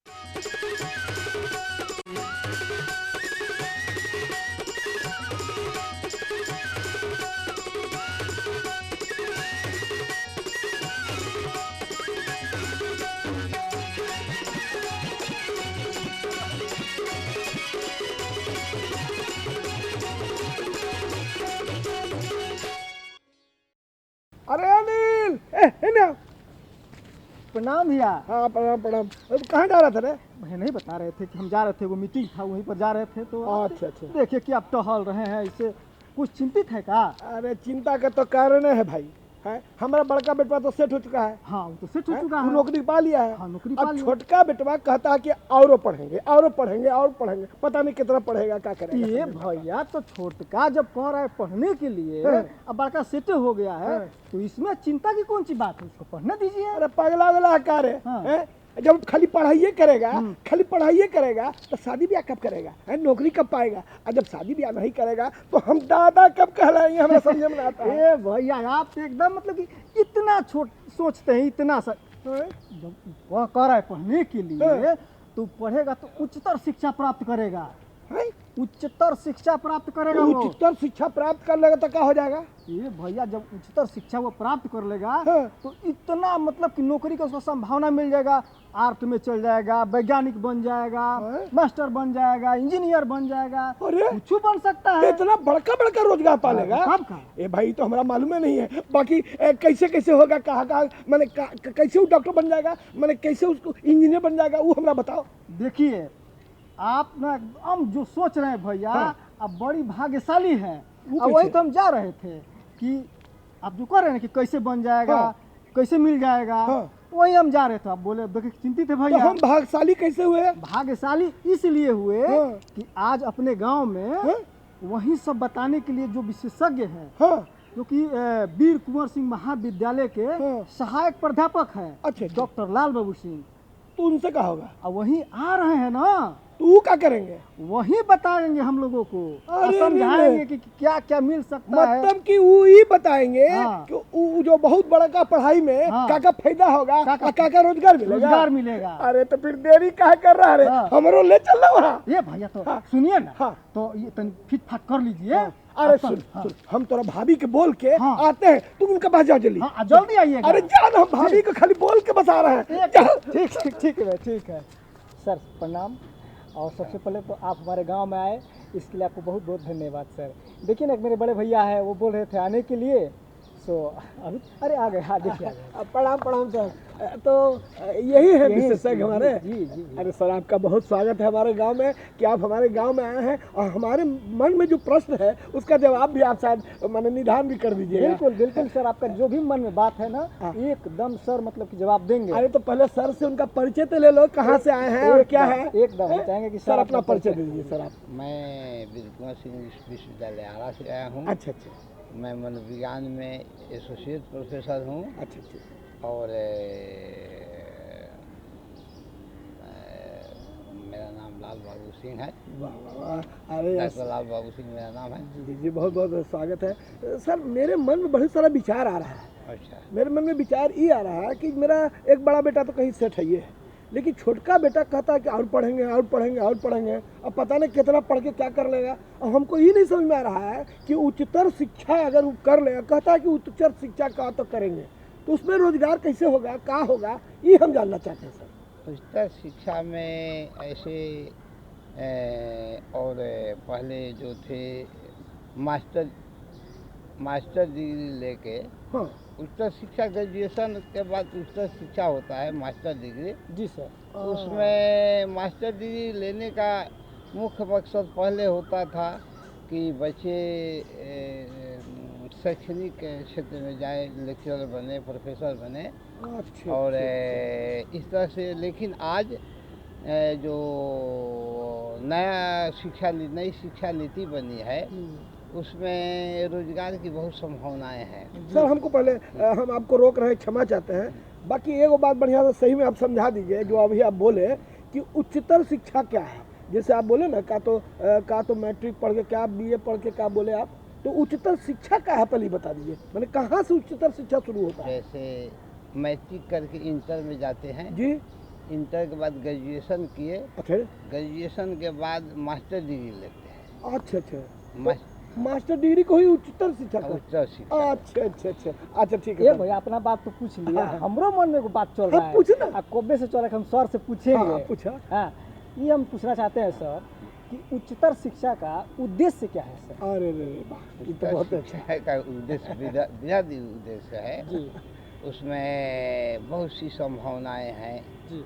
अरे अनिल, ना। प्रणाम भैया। हाँ प्रणाम प्रणाम। कहाँ जा रहा था रे? भैया नहीं बता रहे थे कि हम जा रहे थे, वो मीटिंग था वहीं पर जा रहे थे तो अच्छा अच्छा। देखिए कि आप टहल रहे हैं, इससे कुछ चिंतित है का? अरे चिंता का तो कारण है भाई, है हमारा बड़का बेटवा तो सेट हो चुका है। हाँ वो तो सेट हो चुका वो है, नौकरी पा लिया है। हाँ नौकरी पा अब लिया। छोटका बेटवा कहता है कि और पढ़ेंगे और पढ़ेंगे और पढ़ेंगे, पता नहीं कितना पढ़ेगा क्या करेगा। ये भैया तो छोटका जब कह रहा है पढ़ने के लिए, हाँ। अब बड़का सेट हो गया है, हाँ। तो इसमें चिंता की कौन सी बात है? उसको पढ़ने दीजिए। अरे पगला वाला कार हाँ। है। जब खाली पढ़ाई करेगा, खाली पढ़ाई करेगा तो शादी ब्याह कब करेगा? है नौकरी कब पाएगा? और जब शादी ब्याह नहीं करेगा तो हम दादा कब कहलाएंगे? हमें समझ में आता है। ए भैया आप तो एकदम मतलब कि इतना छोट सोचते हैं, इतना सा जब वह कर रहा है पढ़ने के लिए तो पढ़ेगा तो उच्चतर शिक्षा प्राप्त करेगा। हैं? उच्चतर शिक्षा प्राप्त करेगा वो। उच्चतर शिक्षा प्राप्त कर लेगा तो क्या हो जाएगा? ये भैया जब उच्चतर शिक्षा वो प्राप्त कर लेगा हाँ। तो इतना मतलब कि नौकरी का उसको संभावना मिल जाएगा, आर्ट में चल जाएगा, वैज्ञानिक बन जाएगा, हाँ। मास्टर बन जाएगा, इंजीनियर बन जाएगा, अरे कुछ बन सकता है। इतना बड़का बड़का रोजगार पालेगा। कब का? ए भाई तो हमारा मालूम ही नहीं है। बाकी कैसे कैसे होगा, कहाँ कहाँ मैंने कैसे वो डॉक्टर बन जाएगा, मैंने कैसे उसको इंजीनियर बन जाएगा, वो हमरा बताओ। देखिए आप ना हम जो सोच रहे हैं भैया, हाँ। अब बड़ी भाग्यशाली है। वो अब वही कैसे? तो हम जा रहे थे कि आप जो कह रहे हैं कि कैसे बन जाएगा, हाँ। कैसे मिल जाएगा, हाँ। वही हम जा रहे थे। आप बोले देखिए चिंतित है तो भैया। हम भाग्यशाली कैसे हुए? भाग्यशाली इसलिए हुए हाँ। कि आज अपने गांव में हाँ? वही सब बताने के लिए जो विशेषज्ञ हैं, हाँ। जो कि वीर कुंवर सिंह महाविद्यालय के हाँ। सहायक प्राध्यापक हैं, अच्छा। डॉक्टर लाल बाबू सिंह, तो उनसे क्या होगा? अब वही आ रहे हैं ना, तो वो क्या करेंगे? वही बताएंगे हम लोगों को और अरे समझाएंगे कि क्या क्या मिल सकता है। मतलब कि वो ही बताएंगे हाँ। कि वो जो बहुत बड़ा का पढ़ाई में हाँ। क्या फायदा होगा, क्या-क्या क्या रोजगार मिलेगा। रोजगार मिलेगा। अरे तो फिर देरी काहे कर रहा है? हाँ। हमरो ले चल रहा वहाँ। ये भैया तो हाँ। सुनिए ना, हाँ। तो ये तन फिट फाट कर लीजिए। अरे अब सुन, तक- हाँ। सुन, हम तोरा भाभी के बोल के हाँ। आते हैं, तुम उनके पास जाओ जल्दी। हाँ जल्दी आइएगा। अरे जान, हम भाभी को खाली बोल के बता रहे हैं। जाओ। ठीक ठीक ठीक है ठीक है। सर प्रणाम। और सबसे पहले तो आप हमारे गांव में आए, इसके लिए आपको बहुत बहुत धन्यवाद सर। देखिए ना, एक मेरे बड़े भैया है, वो बोल रहे थे आने के लिए, सो अभी अरे आ गए। हाँ देखिए आ गए। प्रणाम प्रणाम सर। तो यही है विशेषज्ञ हमारे। जी जी जी। अरे सर, आपका बहुत स्वागत है हमारे गांव में कि आप हमारे गांव में आए हैं, और हमारे मन में जो प्रश्न है उसका जवाब भी आप शायद मैंने निदान भी कर दीजिएगा। बिल्कुल बिल्कुल सर, आपका जो भी मन में बात है ना, हाँ। एकदम सर मतलब कि जवाब देंगे। अरे तो पहले सर से उनका परिचय तो ले लो, कहाँ से आए हैं और क्या है। एकदम हम चाहेंगे कि सर अपना परिचय दे दीजिए सर आप। मैं वीर कुंवर सिंह विश्वविद्यालय आरा से आया हूँ। अच्छा अच्छा मैं मनोविज्ञान में एसोसिएट प्रोफेसर हूँ अच्छा अच्छा। और मेरा नाम लाल बाबू सिंह है। वाह वाह वाह। अरे यार, डॉक्टर लाल बाबू सिंह मेरा नाम है। जी जी बहुत बहुत स्वागत है सर। मेरे मन में बहुत सारा विचार आ रहा है। अच्छा। मेरे मन में विचार ये आ रहा है कि मेरा एक बड़ा बेटा तो कहीं सेट है ये, लेकिन छोटका बेटा कहता है कि और पढ़ेंगे और पढ़ेंगे और पढ़ेंगे, अब पता नहीं कितना पढ़ के क्या कर लेगा। और हमको ये नहीं समझ में आ रहा है कि उच्चतर शिक्षा अगर वो कर लेगा, कहता है कि उच्चतर शिक्षा का तो करेंगे, तो उसमें रोजगार कैसे होगा, क्या होगा, ये हम जानना चाहते हैं सर। उच्चतर शिक्षा में ऐसे और पहले जो थे मास्टर डिग्री लेके, हाँ उच्चतर शिक्षा ग्रेजुएशन के बाद उच्चतर शिक्षा होता है मास्टर डिग्री। जी सर। उसमें मास्टर डिग्री लेने का मुख्य मकसद पहले होता था कि बच्चे शैक्षणिक क्षेत्र में जाए, लेक्चरर बने, प्रोफेसर बने। अच्छा। और इस तरह से, लेकिन आज जो नई शिक्षा नीति बनी है उसमें रोजगार की बहुत संभावनाएं हैं। सर हमको पहले हम आपको रोक रहे हैं, क्षमा चाहते हैं। बाकी एक बात बढ़िया से सही में आप समझा दीजिए, जो अभी आप बोले कि उच्चतर शिक्षा क्या है। जैसे आप बोले ना, का तो मैट्रिक पढ़ के, क्या बीए पढ़ के, क्या बोले आप, तो उच्चतर शिक्षा क्या है पहले बता दीजिए। मैंने कहाँ से उच्चतर शिक्षा शुरू होता है? जैसे मैट्रिक करके इंटर में जाते हैं जी। इंटर के बाद ग्रेजुएशन किए, अच्छा ग्रेजुएशन के बाद मास्टर डिग्री लेते हैं। अच्छा अच्छा, मास- मास्टर डिग्री को ही उच्चतर शिक्षा का। उच्च शिक्षा। अच्छा अच्छा अच्छा अच्छा, ठीक है ये सर। भैया अपना बात तो पूछ लिया, हाँ, हाँ। हमरो मन में एगो बात चल हाँ, रहा है। पूछे ना। कब्बे से चल रहा है, हम सर से हाँ, पूछेंगे। पूछा। हाँ, ये हम पूछना चाहते हैं सर कि उच्चतर शिक्षा का उद्देश्य क्या है सर? अरे रे रे, वाह, ये तो बहुत अच्छा। शिक्षा का उद्देश्य वृहद उद्देश्य है। जी उसमें बहुत सी संभावनाएं हैं। जी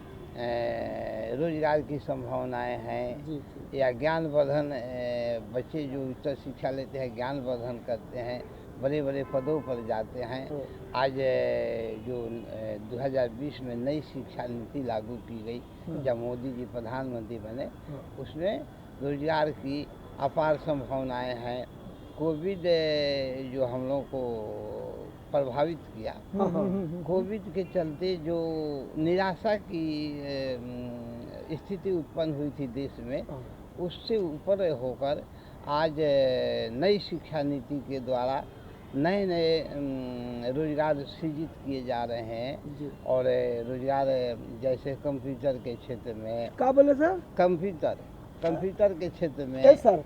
रोजगार की संभावनाएं हैं, जी जी या ज्ञानवर्धन। बच्चे जो उच्च शिक्षा लेते हैं ज्ञान वर्धन करते हैं, बड़े बड़े पदों पर जाते हैं। आज जो 2020 में नई शिक्षा नीति लागू की गई, जब मोदी जी प्रधानमंत्री बने, उसमें रोजगार की अपार संभावनाएं हैं। कोविड जो हम लोग को प्रभावित किया, कोविड के चलते जो निराशा की स्थिति उत्पन्न हुई थी देश में, उससे ऊपर होकर आज नई शिक्षा नीति के द्वारा नए नए रोजगार सृजित किए जा रहे हैं। और रोजगार जैसे कंप्यूटर के क्षेत्र में, क्या बोले सर? कंप्यूटर के क्षेत्र में। सर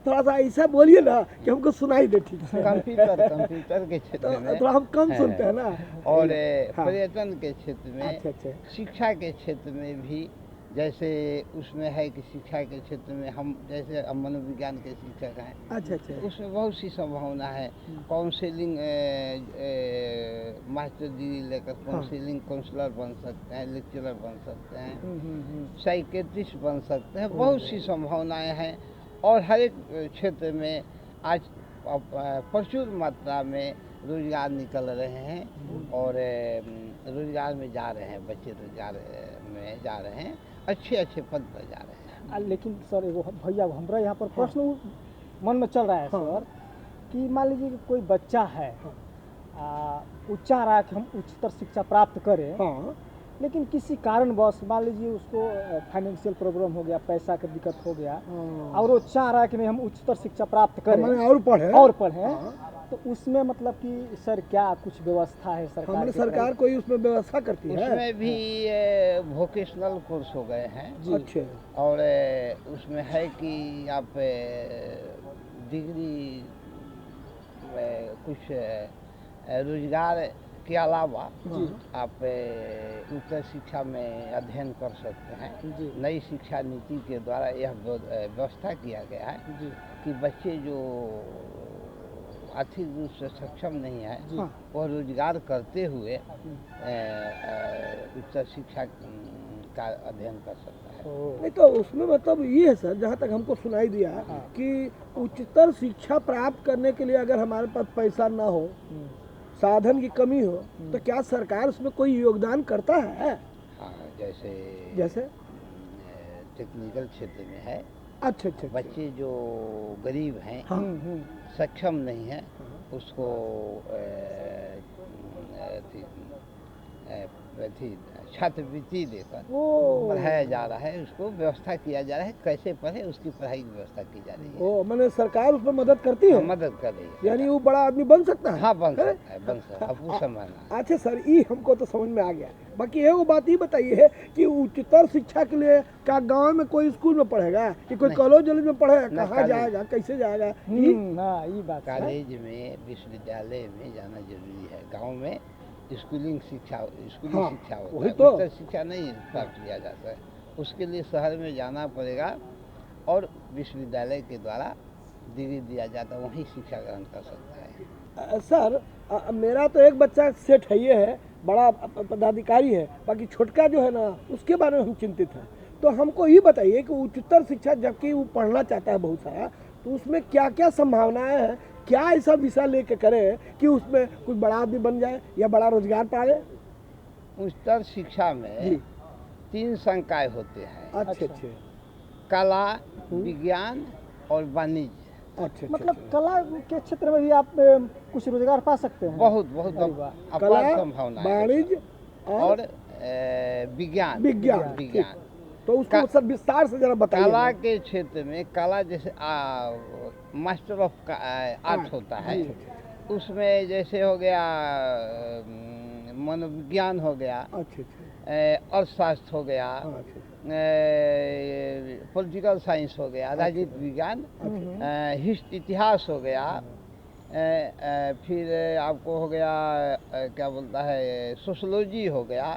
थोड़ा सा ऐसा बोलिए ना कि हमको सुनाई दे ठीक से। कंप्यूटर के क्षेत्र में थोड़ा हम कम सुनते हैं ना। और हाँ। पर्यटन के क्षेत्र में, अच्छा अच्छा शिक्षा के क्षेत्र में भी जैसे उसमें है कि शिक्षा के क्षेत्र में हम जैसे हम मनोविज्ञान के शिक्षक हैं, अच्छा अच्छा, उसमें बहुत सी संभावना है। काउंसलिंग मास्टर डिग्री लेकर काउंसलिंग काउंसलर बन सकते हैं, लेक्चरर बन सकते हैं, साइकेट्रिस्ट बन सकते हैं। बहुत सी संभावनाएं हैं और हर एक क्षेत्र में आज प्रचुर मात्रा में रोजगार निकल रहे हैं और रोजगार में जा रहे हैं। बच्चे रोजगार में जा रहे हैं, अच्छे अच्छे पद पर जा रहे हैं। लेकिन सर एगो भैया हमारा यहाँ पर प्रश्न मन में चल रहा है सर कि मान लीजिए कि कोई बच्चा है, वो चाह रहा है कि हम उच्चतर शिक्षा प्राप्त करें, लेकिन किसी कारणवश मान लीजिए उसको फाइनेंशियल प्रॉब्लम हो गया, पैसा का दिक्कत हो गया, और वो चाह रहा है कि नहीं हम उच्चतर शिक्षा प्राप्त करें और पढ़ें, तो उसमें मतलब कि सर क्या कुछ व्यवस्था है सरकार? हमारी सरकार कोई उसमें व्यवस्था करती है? उसमें भी वोकेशनल कोर्स हो गए हैं। अच्छे। और उसमें है कि आप डिग्री कुछ रोजगार के अलावा आप उच्च शिक्षा में अध्ययन कर सकते हैं। नई शिक्षा नीति के द्वारा यह व्यवस्था किया गया है कि बच्चे जो आर्थिक रूप से सक्षम नहीं है, वह रोजगार करते हुए उच्च शिक्षा का अध्ययन कर सकता है। नहीं तो उसमें मतलब ये है सर, जहाँ तक हमको सुनाई दिया कि उच्चतर शिक्षा प्राप्त करने के लिए अगर हमारे पास पैसा ना हो, साधन की कमी हो, तो क्या सरकार उसमें कोई योगदान करता है? हाँ, जैसे टेक्निकल क्षेत्र में है। अच्छा अच्छा, बच्चे जो गरीब हैं, सक्षम नहीं है, उसको छात्रवृत्ति देकर पढ़ाया जा रहा है। उसको व्यवस्था किया जा रहा है, कैसे पढ़े उसकी पढ़ाई की व्यवस्था की जा रही है। मैंने सरकार उसमें मदद करती है? मदद कर रही है। यानी वो बड़ा आदमी बन सकता है? हाँ, बन सकता है, बन सकता है। आपको समझना। अच्छा सर, ये हमको तो समझ में आ गया। बाकी एगो बात ये बताइए कि उच्चतर शिक्षा के लिए क्या गांव में कोई स्कूल में पढ़ेगा कि कोई कॉलेज में पढ़ेगा? कहाँ जाएगा, कैसे जाएगा? ये बात कॉलेज में, विश्वविद्यालय में जाना जरूरी है। गांव में स्कूलिंग शिक्षा शिक्षा होता है, उच्च शिक्षा नहीं प्राप्त किया जाता है। उसके लिए शहर में जाना पड़ेगा और विश्वविद्यालय के द्वारा डिग्री दिया जाता है, वहीं शिक्षा ग्रहण कर सकता है। सर मेरा तो एक बच्चा सेठ है, ये है बड़ा पदाधिकारी है, बाकी छोटका जो है ना उसके बारे में हम चिंतित हैं। तो हमको ये बताइए कि उच्चतर शिक्षा जबकि वो पढ़ना चाहता है बहुत सारा, तो उसमें क्या क्या संभावनाएं हैं? क्या ऐसा विषय लेके करे कि उसमें कुछ बड़ा आदमी बन जाए या बड़ा रोजगार पाए? उच्चतर शिक्षा में 3 संकाय होते हैं। अच्छा अच्छा, कला, विज्ञान और वाणिज्य। अच्छा, मतलब कला के क्षेत्र में भी आप कुछ रोजगार पा सकते हैं? बहुत अपार संभावना है। वाणिज्य और विज्ञान। तो उसको सब विस्तार से जरा बताइए। कला के क्षेत्र में, कला जैसे मास्टर ऑफ आर्ट होता है, उसमें जैसे हो गया मनोविज्ञान हो गया, अर्थशास्त्र हो गया, हाँ, अच्छा, पॉलिटिकल साइंस हो गया, राजनीति विज्ञान, इतिहास हो गया, फिर आपको हो गया क्या बोलता है सोशोलॉजी हो गया,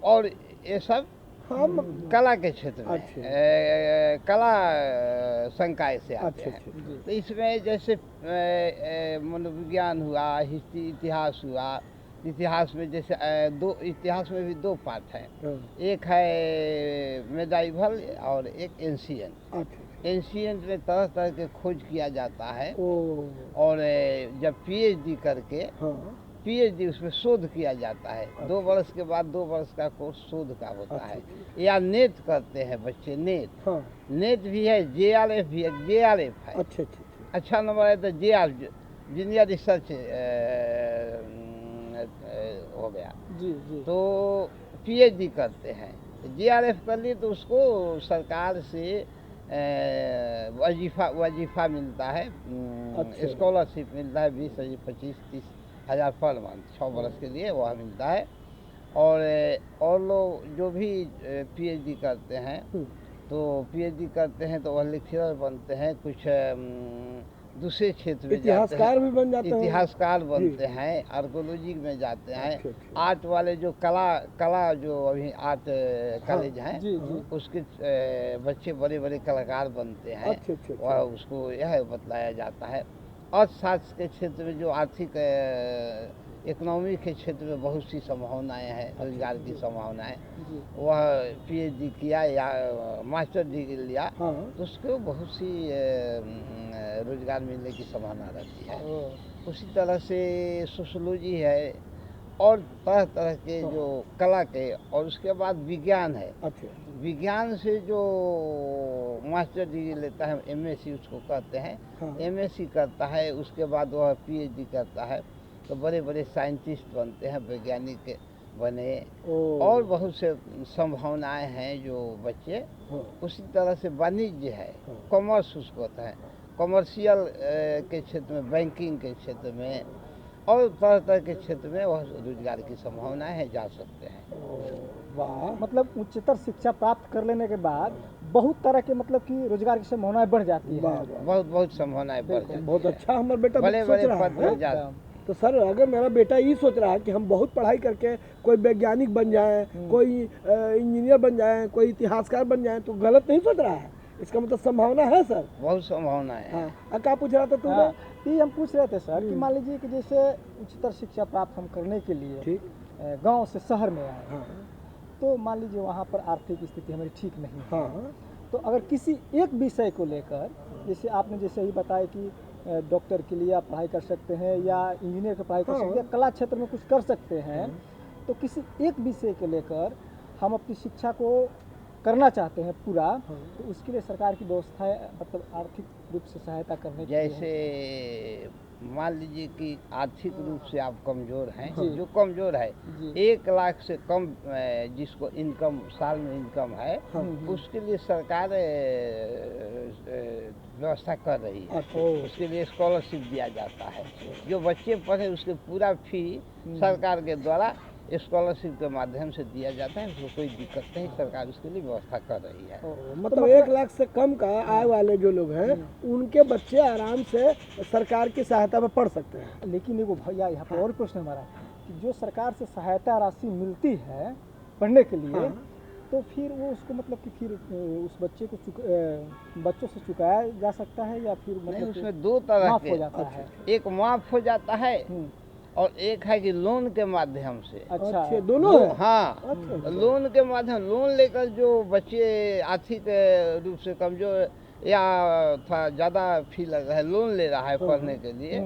और ये सब हम कला के क्षेत्र में अच्छा। कला संकाय से आते अच्छा, हैं। अच्छा, तो इसमें जैसे मनोविज्ञान हुआ, हिस्ट्री इतिहास हुआ, इतिहास में जैसे इतिहास में भी दो पार्ट हैं, हाँ, एक है मेडाइवल और एक एंशियंट। अच्छा, एंशियंट में तरह तरह के खोज किया जाता है, ओ, और जब पीएचडी करके हाँ, पीएचडी उसमें शोध किया जाता है, 2 वर्ष के बाद 2 वर्ष का कोर्स शोध का होता है, या नेट करते हैं बच्चे, नेट हाँ, नेट भी है, जेआरएफ भी है, जेआरएफ है, अच्छा, अच्छा, अच्छा नंबर है तो जेआर जूनियर रिसर्च हो गया, जी जी। तो पीएचडी करते हैं। जेआरएफ कर लिए तो उसको सरकार से वजीफा मिलता है, अच्छा। स्कॉलरशिप मिलता है 20,000, 25-30 हज़ार पर मंथ 6 बरस के लिए वह मिलता है। और लोग जो भी पीएचडी करते हैं तो पीएचडी करते हैं तो वह लेक्चरर बनते हैं, कुछ दूसरे क्षेत्र में इतिहासकार भी बन जाते हैं, इतिहासकार बनते हैं, आर्कोलॉजी में जाते हैं, अच्छा, अच्छा। आर्ट वाले जो कला जो अभी आर्ट कॉलेज हैं, जी जी। उसके बच्चे बड़े बड़े कलाकार बनते हैं, अच्छा, अच्छा, अच्छा। वह उसको यह बतलाया जाता है। अर्थशास्त्र के क्षेत्र में जो आर्थिक इकोनॉमी के क्षेत्र में बहुत सी संभावनाएं हैं, रोजगार की संभावनाएं, वह पीएचडी किया या मास्टर डिग्री लिया हाँ, तो उसको बहुत सी रोजगार मिलने की संभावना रहती है। उसी तरह से सोशोलॉजी है, और तरह तरह के जो कला के, और उसके बाद विज्ञान है। अच्छा, विज्ञान से जो मास्टर डिग्री लेता है, एमएससी उसको कहते हैं, हाँ। एमएससी करता है, उसके बाद वह पीएचडी करता है, तो बड़े बड़े साइंटिस्ट बनते हैं, वैज्ञानिक बने, ओ, और बहुत से संभावनाएं हैं जो बच्चे। हाँ, उसी तरह से वाणिज्य है, हाँ। कॉमर्स उसको होता है, कॉमर्शियल के क्षेत्र में, बैंकिंग के क्षेत्र में, और तरह तरह के क्षेत्र में वह रोजगार की संभावनाएं हैं, जा सकते हैं। वाह, मतलब उच्चतर शिक्षा प्राप्त कर लेने के बाद बहुत तरह के मतलब कि रोजगार की संभावनाएं बढ़ जाती वाह, है। वाह, बहुत बहुत संभावनाएं बढ़ जाती हैं। बहुत अच्छा हमारा बेटा बड़े सोच बड़े रहा पद है। पर जा तो सर अगर मेरा बेटा ये सोच रहा है कि हम बहुत पढ़ाई करके कोई वैज्ञानिक बन जाए, कोई इंजीनियर बन जाए, कोई इतिहासकार बन जाए, तो गलत नहीं सोच रहा है, इसका मतलब संभावना है सर। बहुत संभावनाएं हैं। हाँ, क्या पूछ रहा था तुमने? हाँ, ये हम पूछ रहे थे सर कि मान लीजिए कि जैसे उच्चतर शिक्षा प्राप्त हम करने के लिए ठीक, गांव से शहर में आए, हाँ, तो मान लीजिए वहाँ पर आर्थिक स्थिति हमारी ठीक नहीं है, हाँ, तो अगर किसी एक विषय को लेकर, जैसे आपने जैसे ही बताया कि डॉक्टर के लिए आप पढ़ाई कर सकते हैं या इंजीनियर की पढ़ाई कर सकते हैं या कला क्षेत्र में कुछ कर सकते हैं, तो किसी एक विषय को लेकर हम अपनी शिक्षा को करना चाहते हैं पूरा, तो उसके लिए सरकार की व्यवस्था है, मतलब आर्थिक रूप से सहायता करने के लिए जैसे मान लीजिए कि आर्थिक रूप से आप कमजोर हैं, जी। जो कमजोर है, जी। 1 लाख से कम जिसको इनकम साल में इनकम है, उसके लिए सरकार व्यवस्था कर रही है। उसके लिए स्कॉलरशिप दिया जाता है, जो बच्चे पढ़े उसके पूरा फी सरकार के द्वारा स्कॉलरशिप के माध्यम से दिया जाता है, उसको कोई दिक्कत नहीं, सरकार उसके लिए व्यवस्था कर रही है। मतलब 1 लाख से कम का आय वाले जो लोग हैं उनके बच्चे आराम से सरकार की सहायता में पढ़ सकते हैं। लेकिन एगो भैया यहाँ पर और प्रश्न हमारा कि जो सरकार से सहायता राशि मिलती है पढ़ने के लिए, तो फिर वो उसको मतलब कि फिर उस बच्चे को बच्चों से चुकाया जा सकता है या फिर नहीं, मतलब उसमें 2 तरह माफ के हो जाता है? एक माफ हो जाता है, और एक है कि लोन के माध्यम से। अच्छा, दोनों है? हाँ, अच्छा। लोन के माध्यम, लोन लेकर जो बच्चे आर्थिक रूप से कमजोर या थोड़ा ज़्यादा फी लग रहा है, लोन ले रहा है पढ़ने के लिए,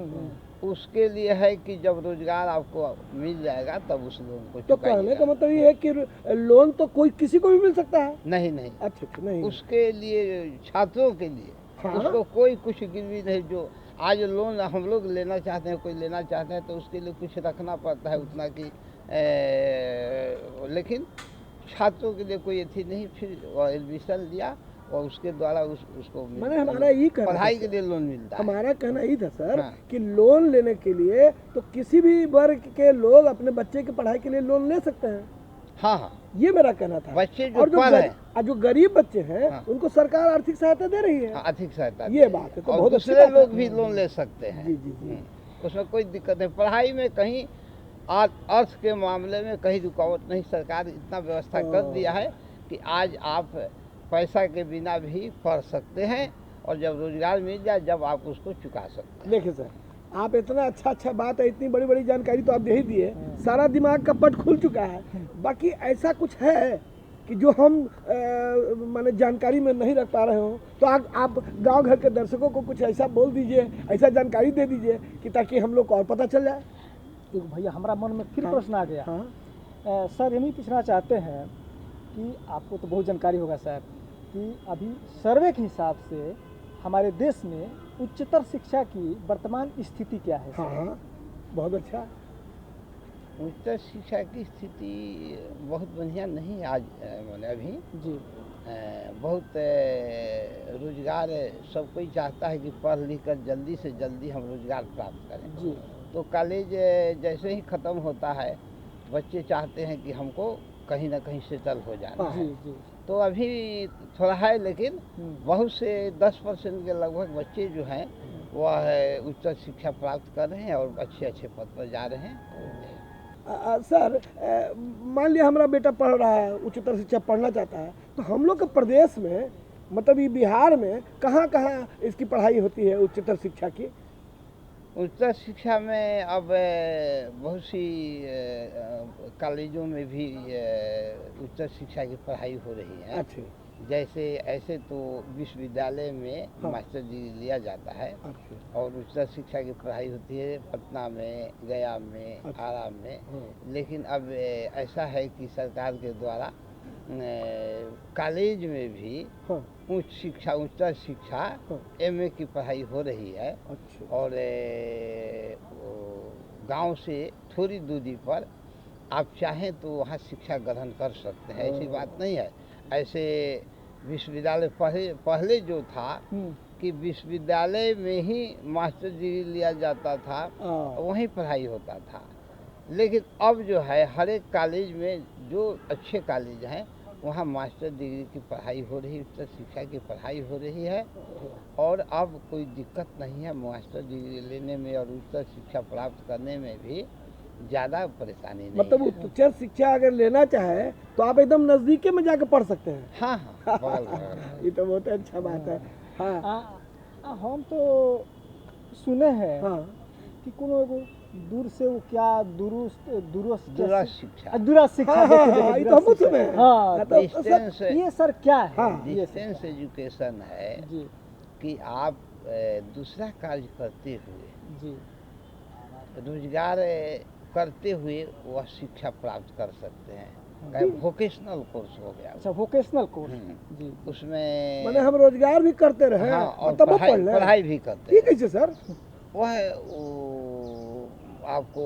उसके लिए है कि जब रोजगार आपको मिल जाएगा तब उस लोन को तो कहने का मतलब ये है कि लोन तो कोई किसी को भी मिल सकता है? नहीं नहीं, अच्छा, नहीं, उसके लिए छात्रों के लिए उसको कोई कुछ गिरवी नहीं। जो आज लोन हम लोग लेना चाहते हैं, कोई लेना चाहते हैं, तो उसके लिए कुछ रखना पड़ता है उतना कि लेकिन छात्रों के लिए कोई अथी नहीं। फिर एडमिशन लिया और उसके द्वारा उसको मैंने हमारा यही कहना पढ़ाई था के लिए लोन मिलता है। हमारा कहना यही था सर हाँ। कि लोन लेने के लिए तो किसी भी वर्ग के लोग अपने बच्चे की पढ़ाई के लिए लोन ले सकते हैं, हाँ हाँ, ये मेरा कहना था। बच्चे जो और पढ़ रहे हैं, जो गरीब बच्चे हैं हाँ। उनको सरकार आर्थिक सहायता दे रही है। हाँ, आर्थिक सहायता ये दी है। बात है, तो और बहुत अच्छी दूसरे बात है। लोग भी लोन ले सकते हैं। जी जी जी। उसमें कोई दिक्कत नहीं। पढ़ाई में कहीं अर्थ के मामले में कहीं रुकावट नहीं। सरकार इतना व्यवस्था कर दिया है कि आज आप पैसा के बिना भी पढ़ सकते हैं, और जब रोजगार मिल जाए जब आप उसको चुका सकते हैं। देखिए सर, आप इतना अच्छा बात है, इतनी बड़ी बड़ी जानकारी तो आप दे ही दिए, सारा दिमाग का पट खुल चुका है। बाकी ऐसा कुछ है कि जो हम माने जानकारी में नहीं रख पा रहे हो, तो आप गांव घर के दर्शकों को कुछ ऐसा बोल दीजिए, ऐसा जानकारी दे दीजिए कि ताकि हम लोग को और पता चल जाए। तो भैया हमारा मन में फिर हाँ। प्रश्न आ गया। हाँ सर यही पूछना चाहते हैं कि आपको तो बहुत जानकारी होगा सर, कि अभी सर्वे के हिसाब से हमारे देश में उच्चतर शिक्षा की वर्तमान स्थिति क्या है सर? हाँ, बहुत अच्छा। उच्च शिक्षा की स्थिति बहुत बढ़िया नहीं आज मैंने अभी जी बहुत रोजगार सब कोई चाहता है कि पढ़ लिख कर जल्दी से जल्दी हम रोजगार प्राप्त करें। जी तो कॉलेज जैसे ही ख़त्म होता है, बच्चे चाहते हैं कि हमको कहीं ना कहीं सेटल हो जाना जी है। जी। तो अभी थोड़ा है, लेकिन बहुत से 10% के लगभग बच्चे जो हैं वह उच्च शिक्षा प्राप्त कर रहे हैं और अच्छे अच्छे पद पर जा रहे हैं। सर, मान लिया हमारा बेटा पढ़ रहा है, उच्चतर शिक्षा पढ़ना चाहता है, तो हम लोग के प्रदेश में मतलब ये बिहार में कहाँ कहाँ इसकी पढ़ाई होती है उच्चतर शिक्षा की? उच्च शिक्षा में अब बहुत सी कॉलेजों में भी उच्च शिक्षा की पढ़ाई हो रही है। अच्छा जैसे ऐसे तो विश्वविद्यालय में हाँ। मास्टर डिग्री लिया जाता है, अच्छा और उच्च शिक्षा की पढ़ाई होती है पटना में, गया में, अच्छा। आरा में। हाँ। लेकिन अब ऐसा है कि सरकार के द्वारा कॉलेज में भी हाँ उच्च शिक्षा हाँ। एमए की पढ़ाई हो रही है। अच्छा और गांव से थोड़ी दूरी पर आप चाहें तो वहाँ शिक्षा ग्रहण कर सकते हैं, ऐसी बात नहीं है। ऐसे विश्वविद्यालय पहले जो था कि विश्वविद्यालय में ही मास्टर डिग्री लिया जाता था, वहीं पढ़ाई होता था। लेकिन अब जो है हर एक कॉलेज में, जो अच्छे कॉलेज हैं वहाँ मास्टर डिग्री की पढ़ाई हो रही, उच्च शिक्षा की पढ़ाई हो रही है, और अब कोई दिक्कत नहीं है मास्टर डिग्री लेने में और उच्च शिक्षा प्राप्त करने में भी ज़्यादा परेशानी नहीं मतलब है। उच्च शिक्षा अगर लेना चाहे तो आप एकदम नज़दीके में जाकर पढ़ सकते हैं। हाँ हाँ, बगल बगल। ये तो बहुत अच्छा बात है। हाँ हम तो सुने हैं हाँ कि कोनो एगो दूर से वो क्या दूरस्थ दूरस्थ शिक्षा, दूरस्थ शिक्षा हाँ, देखिए, हाँ, देखिए, ये तो हम दूरस्थ सुने शिक्षा। हैं। हाँ, तो डिस्टेंस ये सर क्या है? हाँ, ये सर। डिस्टेंस एजुकेशन है जी कि आप दूसरा कार्य करते हुए, जी रोजगार करते हुए वह शिक्षा प्राप्त कर सकते हैं। चाहे वोकेशनल कोर्स हो गया, अच्छा वोकेशनल कोर्स। जी उसमें मैंने हम रोजगार भी करते रहे हाँ, और तब वो पढ़ लें। पढ़ाई भी करते ये हैं। कैसे सर? वह आपको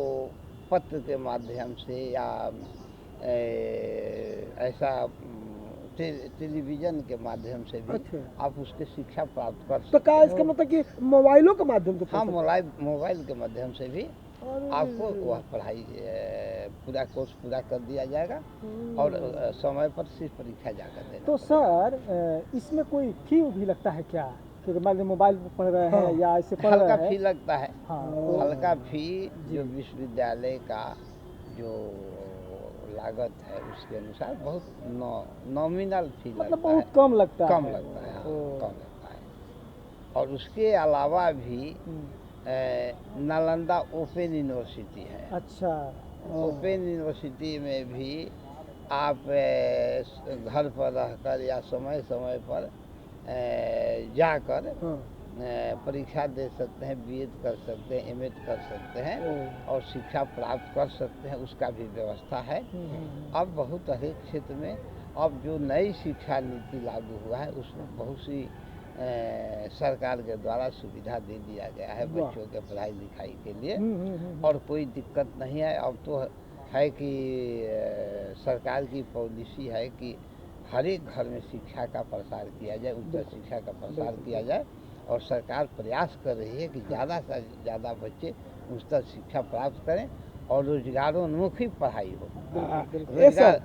पत्र के माध्यम से या ऐसा टेलीविज़न के माध्यम से भी अच्छा। आप उसके शिक्षा प्राप्त कर तो सकते क्या इसका मतलब कि मोबाइलों के माध्यम से पढ़ हाँ, सकते हैं? मोबाइल के माध्यम से भी अरे, आपको वह पढ़ाई पूरा कोर्स पूरा कर दिया जाएगा, और समय पर सिर्फ परीक्षा जाकर देना तो पड़ेगा। सर इसमें कोई फी भी लगता है क्या? क्योंकि मान लीजिए मोबाइल पर पढ़ रहे हैं हाँ। या ऐसे पढ़ हल्का रहे फी हैं। लगता है। हाँ हल्का फी जो विश्वविद्यालय का जो लागत है उसके अनुसार बहुत नॉमिनल फी मतलब लगता बहुत है। कम लगता कम है। लगता है, हाँ, ओ। कम लगता है। और उसके अलावा भी नालंदा ओपन यूनिवर्सिटी है। अच्छा ओपन यूनिवर्सिटी में भी आप घर पर रहकर या समय समय पर जाकर हाँ। परीक्षा दे सकते हैं, बीएड कर सकते हैं, एमएड कर सकते हैं, और शिक्षा प्राप्त कर सकते हैं, उसका भी व्यवस्था है। अब बहुत हरेक क्षेत्र में अब जो नई शिक्षा नीति लागू हुआ है उसमें बहुत सी सरकार के द्वारा सुविधा दे दिया गया है बच्चों के पढ़ाई लिखाई के लिए, और कोई दिक्कत नहीं है। अब तो है कि सरकार की पॉलिसी है कि हर एक घर में शिक्षा का प्रसार किया जाए, उच्च शिक्षा का प्रसार किया जाए। और सरकार प्रयास कर रही है कि ज़्यादा से ज़्यादा बच्चे उच्च शिक्षा प्राप्त करें और रोजगारोन्मुखी पढ़ाई हो। ये सब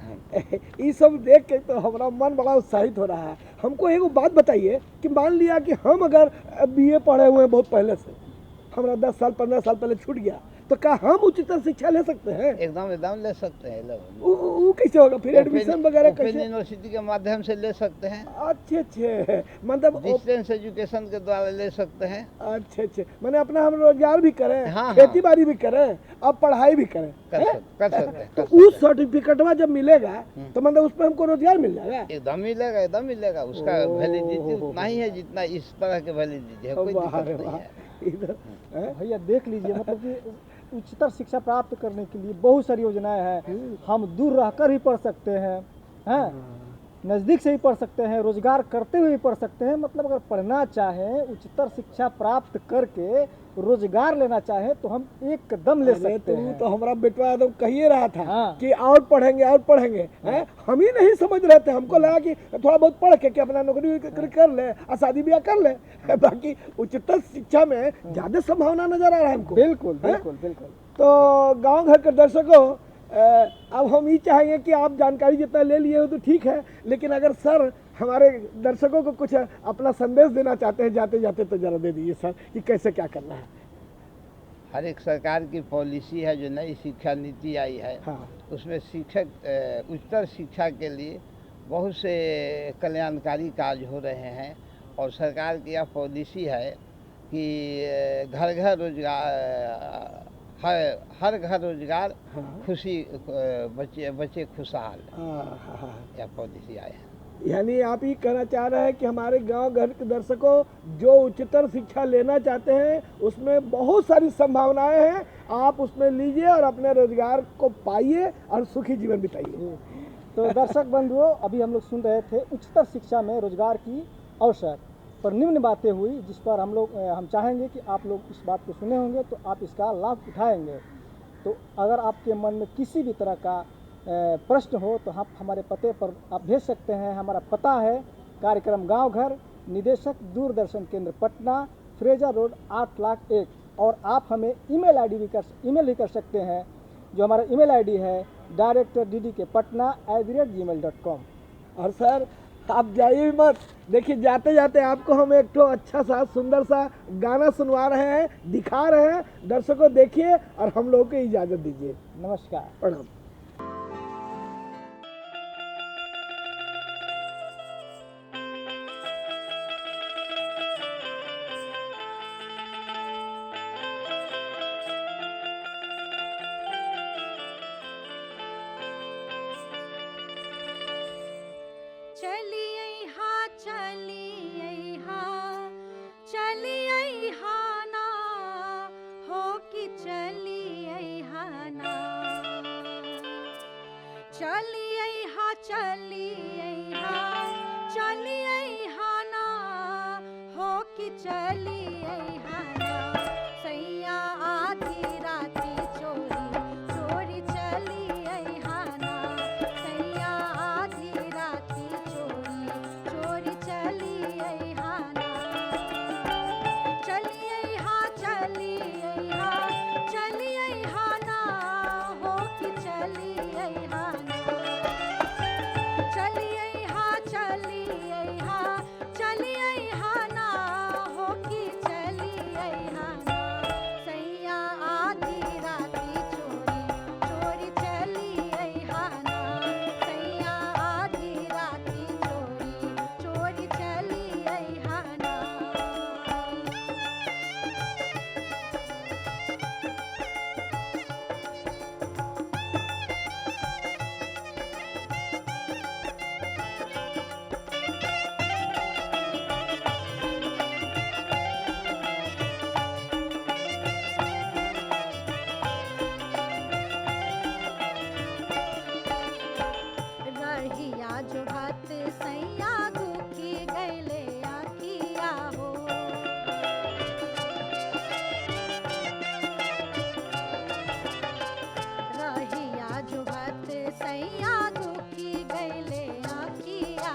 ये सब देख के तो हमारा मन बड़ा उत्साहित हो रहा है। हमको एक बात बताइए कि मान लिया कि हम अगर बीए पढ़े हुए हैं बहुत पहले से, हमारा 10 साल 15 साल पहले छूट गया, तो क्या हम उच्चतर शिक्षा ले सकते हैं? एकदम ले सकते हैं। वो कैसे होगा फिर? एडमिशन वगैरह कैसे? यूनिवर्सिटी के माध्यम से ले सकते हैं। अच्छे मतलब डिस्टेंस एजुकेशन के द्वारा ले सकते हैं। अच्छे मैंने अपना हम रोजगार भी करें, हाँ, खेती बाड़ी भी करें, अब पढ़ाई भी करें, कर सकते हैं। तो उस सर्टिफिकेटवा जब मिलेगा तो मतलब उस पर हमको रोजगार मिल जाएगा? एकदम मिलेगा। उसका वैलिडिटी उतना ही है जितना इस तरह के वैलिडिटी है। कोई दिक्कत नहीं है। भैया देख लीजिए, मतलब कि उच्चतर शिक्षा प्राप्त करने के लिए बहुत सारी योजनाएं हैं। हम दूर रहकर ही पढ़ सकते हैं, नज़दीक से ही पढ़ सकते हैं, रोजगार करते हुए ही पढ़ सकते हैं। मतलब अगर पढ़ना चाहें, उच्चतर शिक्षा प्राप्त करके रोजगार लेना चाहें तो हम एकदम ले सकते हैं। तो हमारा बेटवा एकदम कहिए रहा था हाँ। कि और पढ़ेंगे हैं? हम ही नहीं समझ रहे थे। हमको लगा कि थोड़ा बहुत पढ़ के अपना नौकरी कर ले और शादी ब्याह कर ले। बाकी उच्चतर शिक्षा में ज्यादा संभावना नजर आ रहा है हमको। बिल्कुल। तो गांव घर के दर्शकों, अब हम ये चाहेंगे कि आप जानकारी जितना ले लिए हो तो ठीक है, लेकिन अगर सर हमारे दर्शकों को कुछ अपना संदेश देना चाहते हैं जाते जाते तो जरा दे दीजिए सर कि कैसे क्या करना है। हर एक सरकार की पॉलिसी है, जो नई शिक्षा नीति आई है, हाँ। उसमें शिक्षक उच्चतर शिक्षा के लिए बहुत से कल्याणकारी कार्य हो रहे हैं। और सरकार की यह पॉलिसी है कि घर घर रोजगार, हर घर रोजगार, हाँ। खुशी, बच्चे खुशहाल, यह पॉलिसी आया है। यानी आप ये कहना चाह रहे हैं कि हमारे गांव घर के दर्शकों जो उच्चतर शिक्षा लेना चाहते हैं उसमें बहुत सारी संभावनाएं हैं, आप उसमें लीजिए और अपने रोजगार को पाइए और सुखी जीवन बिताइए। तो दर्शक बंधुओं, अभी हम लोग सुन रहे थे उच्चतर शिक्षा में रोजगार की अवसर पर निम्न बातें हुई, जिस पर हम चाहेंगे कि आप लोग इस बात को सुने होंगे तो आप इसका लाभ उठाएंगे। तो अगर आपके मन में किसी भी तरह का प्रश्न हो तो आप हमारे पते पर आप भेज सकते हैं। हमारा पता है कार्यक्रम गांव घर, निदेशक दूरदर्शन केंद्र पटना, फ्रेजर रोड 8,01,। और आप हमें ईमेल भी कर सकते हैं, जो हमारा ईमेल आईडी है directorddkpatna@gmail.com। और सर आप जाइए मत, देखिए जाते जाते आपको हम एक तो अच्छा सा सुंदर सा गाना सुनवा रहे हैं, दिखा रहे हैं। दर्शकों देखिए और हम लोगों को इजाज़त दीजिए। नमस्कार, प्रणाम। सैया दुखी गैले आखिया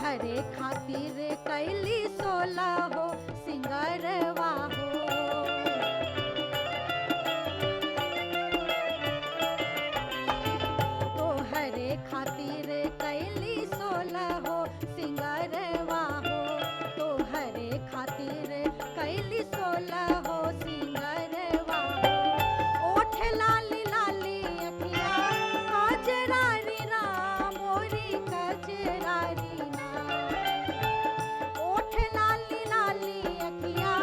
हरे खातिर कैली 16 हो सिंगरवा हो। तो हरे खातिर कैली 16 हो सिंगरवा हो। तो हरे खातिर कैली 16 हो सिंगरवा हो। ओठ लाली लाली अखिया काजरारी राम मोरी कजरारी नाम। ओठ लाली लाली अखिया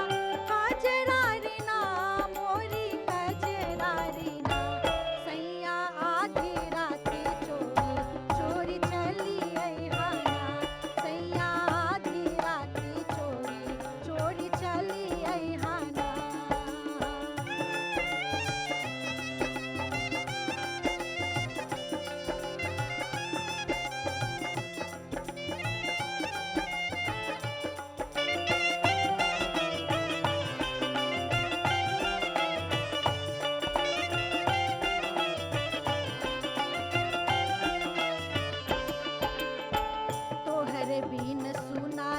काजरारी नाम मोरी कजरारी नाम। सैया आधी राती चोरी चोरी चली अइहाना। सैया आधी राती चोरी चोरी चली अइहाना। तोहरे बिन सुना